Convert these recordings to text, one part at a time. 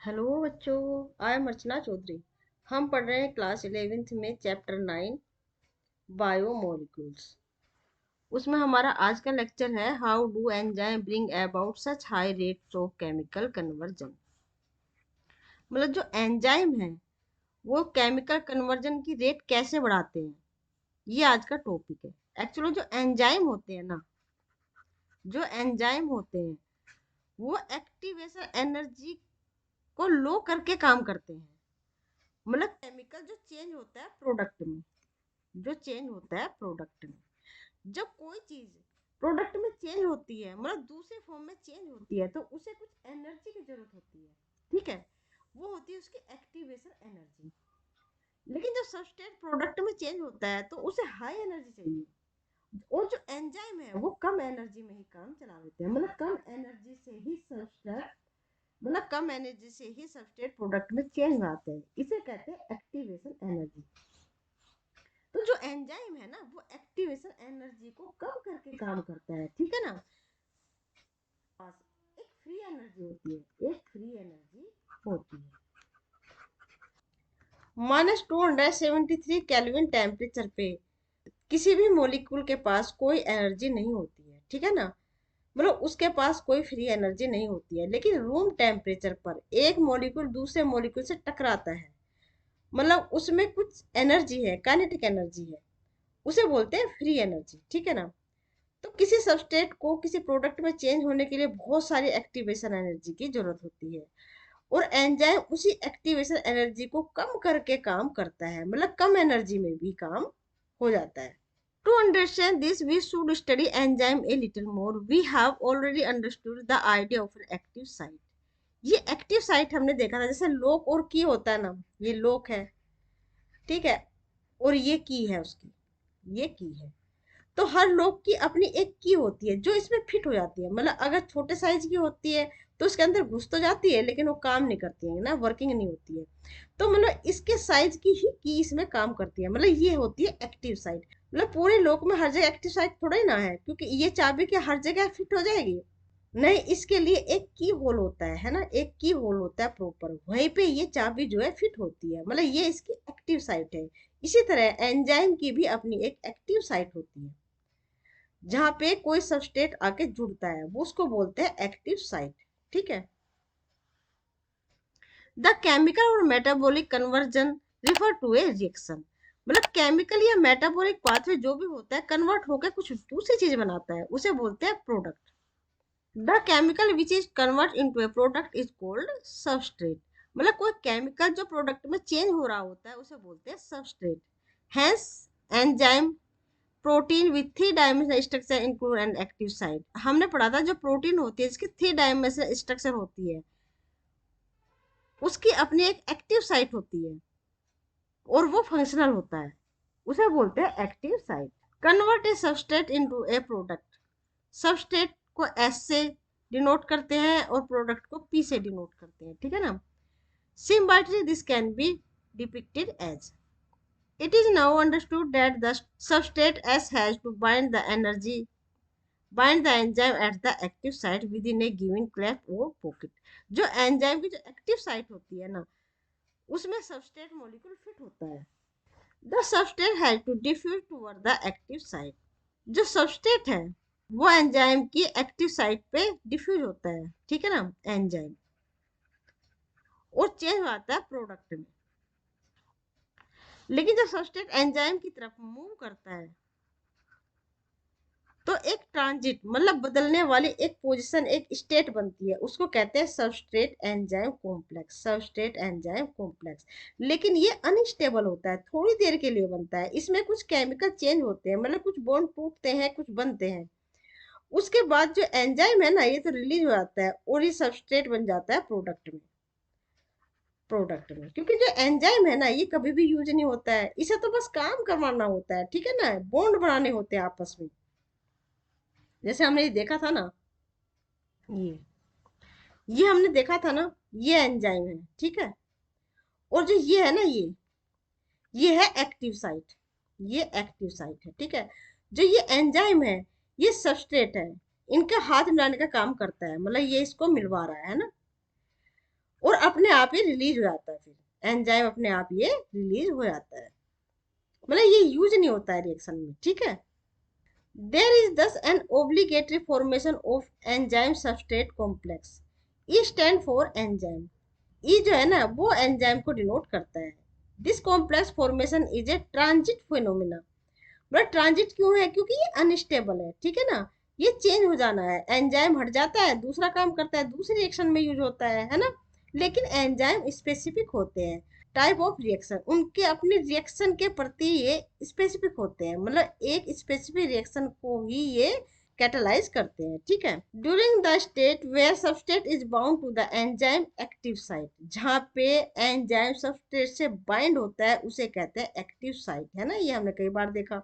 Hello बच्चों, I am अर्चना चौधरी। हम पढ़ रहे हैं क्लास 11th में चैप्टर 9 बायोमोलिक्यूल्स। उसमें हमारा आज का लेक्चर है how do enzyme bring about such high rates of chemical conversion. मतलब जो एंजाइम है वो केमिकल कन्वर्जन की रेट कैसे बढ़ाते हैं, ये आज का टॉपिक है। एक्चुअली जो एंजाइम होते हैं वो एक्टिवेशन एनर्जी को लो करके काम करते हैं। मतलब केमिकल जो चेंज होता है प्रोडक्ट में, जब कोई चीज प्रोडक्ट में चेंज होती है, मतलब दूसरे फॉर्म में चेंज होती है, तो उसे कुछ एनर्जी की जरूरत होती है। ठीक है, वो होती है उसकी एक्टिवेशन एनर्जी। लेकिन जब सबस्ट्रेट प्रोडक्ट में चेंज होता है तो उसे हाई एनर्जी चाहिए, और जो एंजाइम है वो कम एनर्जी में ही काम चला लेते हैं। कम एनर्जी से ही सबस्ट्रेट प्रोडक्ट में चेंज आते हैं, इसे कहते हैं एक्टिवेशन एनर्जी। तो जो एंजाइम है ना वो एक्टिवेशन एनर्जी को कम करके काम करता है। ठीक है ना, पास एक फ्री एनर्जी होती है -273 केल्विन टेम्परेचर पे किसी भी मॉलिक्यूल के पास कोई एनर्जी नहीं होती है। ठीक है ना, मतलब उसके पास कोई फ्री एनर्जी नहीं होती है। लेकिन रूम टेम्परेचर पर एक मॉलिक्यूल दूसरे मॉलिक्यूल से टकराता है, मतलब उसमें कुछ एनर्जी है, काइनेटिक एनर्जी है, उसे बोलते हैं फ्री एनर्जी। ठीक है ना, तो किसी सबस्ट्रेट को किसी प्रोडक्ट में चेंज होने के लिए बहुत सारी एक्टिवेशन एनर्जी की जरूरत होती है, और एंजाइम उसी एक्टिवेशन एनर्जी को कम करके काम करता है, मतलब कम एनर्जी में भी काम हो जाता है। To understand this, we should study enzyme a little more. We have already understood the idea of an active site. ये एक्टिव साइट हमने देखा था, जैसे लोक और की होता है ना, ये लोक है। ठीक है, और ये की है उसकी, ये की है। तो हर लोग की अपनी एक की होती है जो इसमें फिट हो जाती है। मतलब अगर छोटे साइज की होती है तो उसके अंदर घुस तो जाती है, लेकिन वो काम नहीं करती है ना, वर्किंग नहीं होती है। तो मतलब इसके साइज की ही की इसमें काम करती है, मतलब ये होती है एक्टिव साइट। मतलब पूरे लोक में हर जगह एक्टिव साइट थोड़ा ही ना है, क्योंकि ये चाबी के हर जगह फिट हो जाएगी नहीं। इसके लिए एक की होल होता है ना, एक की होल होता है प्रॉपर, वहीं पे ये चाबी जो है फिट होती है, मतलब ये इसकी एक्टिव साइट है। इसी तरह एंजाइम की भी अपनी एक एक्टिव साइट होती है, जहां पे कोई सबस्ट्रेट आके जुड़ता है, वो उसको बोलते हैं एक्टिव साइट। ठीक है, द केमिकल और metabolic conversion refer to a reaction. मतलब केमिकल या मेटाबॉलिक पाथवे जो भी होता है कन्वर्ट होकर कुछ दूसरी चीज बनाता है, उसे बोलते हैं product. The chemical which is convert into A product is called substrate. मतलब कोई केमिकल जो प्रोडक्ट में चेंज हो रहा होता है उसे बोलते हैं substrate. Hence enzyme protein with three dimensional structure include an active site. हमने पढ़ा था जो प्रोटीन होती है जिसकी थ्री डायमेंशनल स्ट्रक्चर होती है, उसकी अपनी एक एक्टिव साइट होती है, और वो फंक्शनल होता है, उसे बोलते हैं एक्टिव साइट। कन्वर्ट ए सबस्ट्रेट इनटू ए प्रोडक्ट। सबस्ट्रेट को एस से डिनोट करते हैं और प्रोडक्ट को पी से डिनोट करते हैं। ठीक है ना, symbolically this can be depicted as. It is now understood that the substrate S has to bind the enzyme at the active site within a given cleft or pocket। जो enzyme की जो active site होती है ना, उसमें substrate molecule fit होता है। The substrate has to diffuse toward the active site. जो सबस्ट्रेट है वो एंजाइम की एक्टिव साइट पे डिफ्यूज होता है। ठीक है ना, एंजाइम, और चेंज आता है प्रोडक्ट में। लेकिन जब सबस्ट्रेट एंजाइम की तरफ मूव करता है तो एक ट्रांजिट, मतलब बदलने वाली एक पोजीशन, एक स्टेट बनती है, उसको कहते हैं सबस्ट्रेट एंजाइम कॉम्प्लेक्स। लेकिन ये अनस्टेबल होता है, थोड़ी देर के लिए बनता है, इसमें कुछ केमिकल चेंज होते हैं, मतलब कुछ बॉन्ड टूटते हैं, कुछ बनते हैं। उसके बाद जो एंजाइम है ना ये तो रिलीज हो जाता है और ये सबस्ट्रेट बन जाता है प्रोडक्ट में। क्योंकि जो एंजाइम है ना ये कभी भी यूज नहीं होता है, इसे तो बस काम करवाना होता है। ठीक है ना, बॉन्ड बनाने होते हैं आपस में, जैसे हमने ये देखा था ना, ये ये हमने देखा था ना, ये एंजाइम है। ठीक है, और जो ये है ना, ये है एक्टिव साइट, ये एक्टिव साइट है। ठीक है, जो ये एंजाइम है ये सबस्ट्रेट है, इनका हाथ मिलाने का काम करता है, मतलब ये इसको मिलवा रहा है ना। और अपने आप ही रिलीज हो जाता है, फिर एंजाइम अपने आप ये रिलीज हो जाता है, मतलब ये यूज नहीं होता है रिएक्शन में, ठीक है। There is thus an obligatory formation of enzyme substrate complex, E stand for enzyme. E जो है ना वो एंजाइम को डिनोट करता है। This complex formation is a transit phenomena. मतलब ट्रांजिट क्यों है, क्योंकि ये अनस्टेबल है, ठीक है ना। ये चेंज हो जाना है, एंजाइम हट जाता है, दूसरा काम करता है, दूसरे रिएक्शन में यूज होता है ना। लेकिन एंजाइम स्पेसिफिक होते हैं, टाइप ऑफ रिएक्शन उनके अपने रिएक्शन के प्रति ये स्पेसिफिक होते हैं, मतलब एक स्पेसिफिक रिएक्शन को ही ये कैटालाइज करते हैं, ठीक है। During the state where substrate is bound to the enzyme active site, जहाँ पे एंजाइम सबस्ट्रेट से बाइंड होता है उसे कहते हैं एक्टिव साइट, है ना, ये हमने कई बार देखा।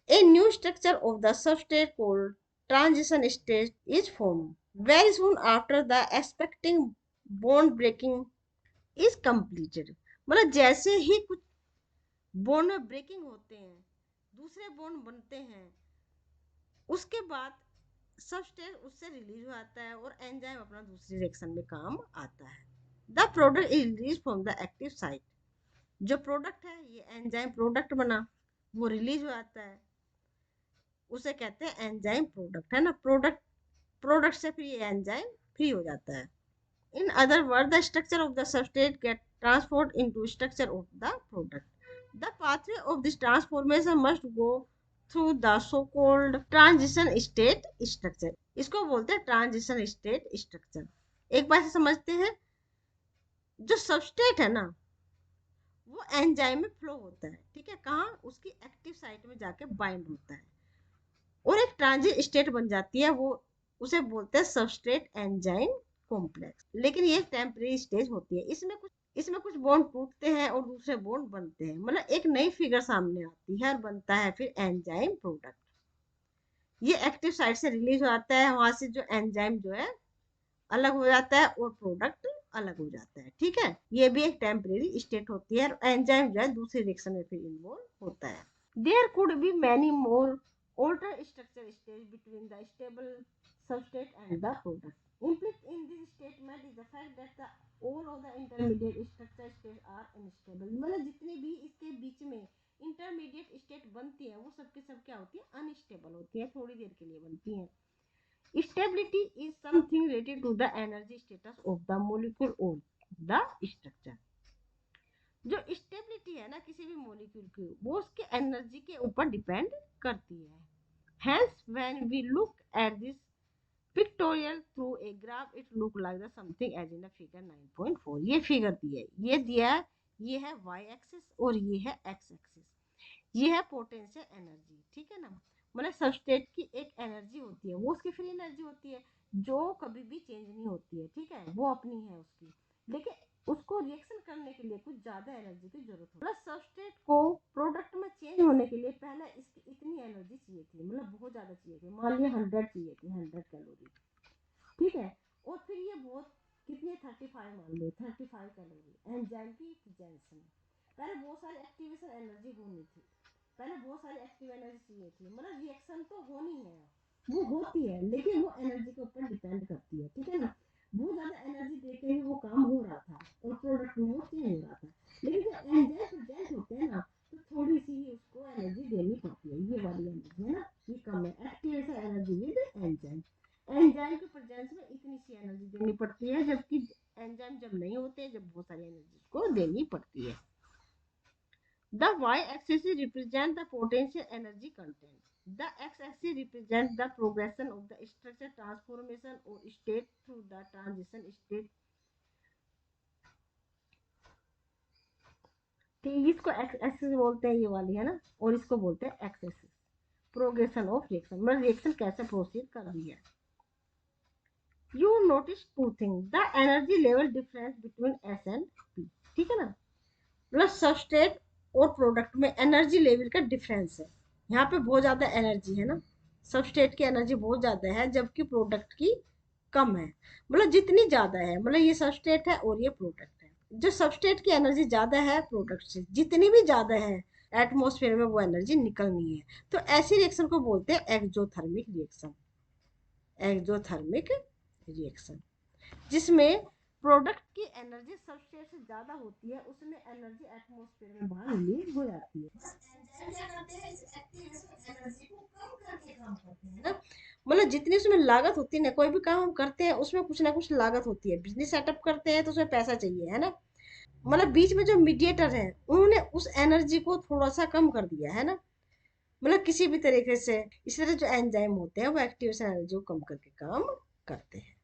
A new structure of the substrate called transition state is formed very soon after the expecting bond breaking is completed। मतलब जैसे ही कुछ बॉन्ड में ब्रेकिंग होते हैं, दूसरे बॉन्ड बनते हैं, उसके बाद सबस्ट्रेट उससे रिलीज हो आता है और एंजाइम अपना दूसरी रिएक्शन में काम आता है। The product is release from the active site. जो प्रोडक्ट है ये एंजाइम प्रोडक्ट बना, वो रिलीज हो जाता है, उसे कहते हैं एंजाइम प्रोडक्ट, है ना। प्रोडक्ट से फिर ये एंजाइम फ्री हो जाता है। In other word the structure of the substrate get transformed into structure of the product. The pathway of this transformation must go through the so called transition state structure. इसको बोलते हैं transition state structure. एक बात से समझते हैं, जो substrate है ना वो एंजाइम में फ्लो होता है, ठीक है, कहाँ, उसकी एक्टिव साइट में जाके बाइंड होता है और एक ट्रांजिट स्टेट बन जाती है, वो उसे बोलते हैं सबस्ट्रेट एंजाइम कॉम्प्लेक्स। लेकिन ये टेम्परेरी स्टेज होती है, इसमें कुछ बॉन्ड टूटते हैं और दूसरे बॉन्ड बनते हैं, मतलब एक नई फिगर सामने आती है और बनता है फिर एंजाइम प्रोडक्ट। ये एक्टिव साइट से रिलीज हो जाता है, वहां से जो एंजाइम जो है अलग हो जाता है और प्रोडक्ट अलग हो जाता है, ठीक है। ये भी एक टेम्परेरी स्टेट होती है और एंजाइम जो है दूसरे रिएक्शन में फिर इन्वॉल्व होता है। There could be many more altered structure stage between the stable substrate and the product. Implicit in this statement is the fact that all of the intermediate structure states are unstable। मतलब जितने भी इसके बीच में intermediate state बनती है वो सबके सब क्या होती है, अनस्टेबल होती है, थोड़ी देर के लिए बनती है। Stability is something related to the energy status of the molecule और द स्ट्रक्चर। जो स्टेबिलिटी है ना किसी भी मॉलिक्यूल की, वो उसके एनर्जी के ऊपर डिपेंड करती है। Hence, when we look at this pictorial through a graph, it look like the something as in the figure 9.4। ये फिगर दी है, ये दिया है, ये है y एक्सिस और ये है x एक्सिस, ये है पोटेंशियल एनर्जी, ठीक है ना। मतलब सबस्टेट की एक एनर्जी होती है, वो उसकी फ्री एनर्जी होती है जो कभी भी चेंज नहीं होती है, ठीक है, वो अपनी है उसकी। लेकिन उसको रिएक्शन करने के लिए कुछ ज्यादा एनर्जी की जरूरत होती है। मतलब सबस्ट्रेट को प्रोडक्ट में चेंज होने के लिए पहले इसकी इतनी एनर्जी चाहिए थी, मतलब बहुत ज्यादा चाहिए थी, मान लिया 100 चाहिए थी, 100 कैलोरी, ठीक है। और फिर ये बहुत कितने 35 मान लो, 35 कैलोरी एंजाइम की प्रेजेंस में। पहले बहुत सारी एक्टिवेशन एनर्जी होनी थी, पहले बहुत सारी एक्टिव एनर्जी चाहिए थी, मतलब रिएक्शन तो होनी है, वो होती है, लेकिन वो एनर्जी के ऊपर डिपेंड करती है, ठीक है ना। बहुत ज्यादा एनर्जी देके ही वो काम हो रहा था और प्रोडक्ट में वो चेंज हो रहा था। लेकिन जब एंजाइम प्रेजेंट होते हैं ना तो थोड़ी सी ही उसको एनर्जी देनी पड़ती है, ये वाली एनर्जी है ना, ये कम है, activation energy with enzyme. Enzyme के प्रेजेंस में इतनी सी एनर्जी देनी पड़ती है, जबकि एंजाइम जब नहीं होते जब बहुत सारी एनर्जी को देनी पड़ती है। The y-axis represents the potential energy content. The x-axis represents the progression of the structure transformation or state through the transition state। ठीक, इसको x-axis बोलते हैं ये वाली, है ना, और इसको बोलते हैं x-axis प्रोग्रेशन ऑफ रिएक्शन, मतलब रिएक्शन कैसे प्रोसीड कर रही है। You notice two things, the energy level difference between S and P, ठीक है ना। मतलब सबस्ट्रेट और प्रोडक्ट में एनर्जी लेवल का डिफरेंस है, यहाँ पे बहुत ज़्यादा एनर्जी है ना, सबस्ट्रेट की एनर्जी बहुत ज़्यादा है जबकि प्रोडक्ट की कम है। मतलब जितनी ज़्यादा है, मतलब ये सबस्ट्रेट है और ये प्रोडक्ट है, जो सबस्ट्रेट की एनर्जी ज़्यादा है प्रोडक्ट से, जितनी भी ज़्यादा है एटमॉस्फेयर में वो एनर्जी निकलनी है। तो ऐसी रिएक्शन को बोलते हैं एक्सोथर्मिक रिएक्शन। एक्सोथर्मिक रिएक्शन जिसमें प्रोडक्ट की एनर्जी सबस्टेंस से ज्यादा होती है, उसमें एनर्जी एटमॉस्फेयर में बाहर रिलीज हो जाती है। एंजाइम क्या करते हैं, इस एक्टिवेशन एनर्जी को कम करके काम करते हैं ना। मतलब जितनी उसमें लागत होती है ना, कोई भी काम हम करते हैं उसमें कुछ ना कुछ लागत होती है। बिजनेस सेटअप करते हैं तो उसमें पैसा चाहिए, है ना। मतलब बीच में जो मीडिएटर है उन्होंने उस एनर्जी को थोड़ा सा कम कर दिया है ना। मतलब किसी भी तरीके से इस तरह जो एंजाइम होते हैं वो एक्टिवेशन एनर्जी को कम करके काम करते हैं।